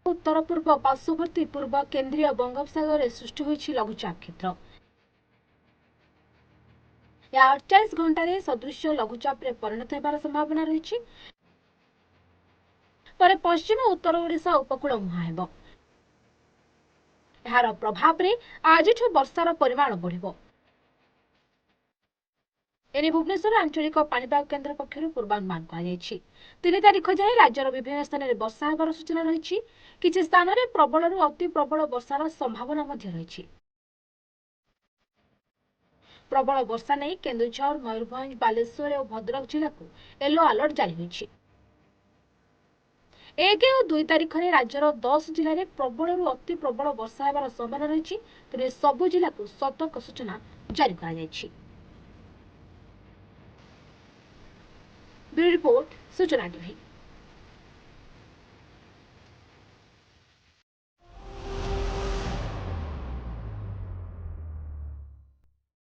उत्तर पूर्व पार्श्ववर्ती पूर्व केन्द्रीय बंगोपसागर सृष्टि होइछि लघुचाप क्षेत्र। 48 घंटे सदृश लघुचाप परिणत होबार संभावना रही। पश्चिम उत्तर ओडिशा उपकूल मुहां हेब। यार प्रभाव में आज वर्षार परिमाण बढ़। एने भुवनेश्वर आंचलिक पाणीपाग केन्द्र पक्षर पूर्वानुमान कर 3 तारिख जाए राज्यर विभिन्न स्थान में वर्षा होबार सूचना रही। किसी स्थान में प्रबल अति प्रबल वर्षार संभावना रही। प्रबल वर्षा नहीं केन्दुझर मयूरभंज बालेश्वर और भद्रक जिला को येलो अलर्ट जारी होइछि। 1 और 2 तारिख में राज्यर 10 जिले में प्रबल अति प्रबल वर्षा होबार संभावना रही। तेज सबु जिला को सतर्क सूचना जारी कर। ब्यूरो रिपोर्ट सूचना टीवी।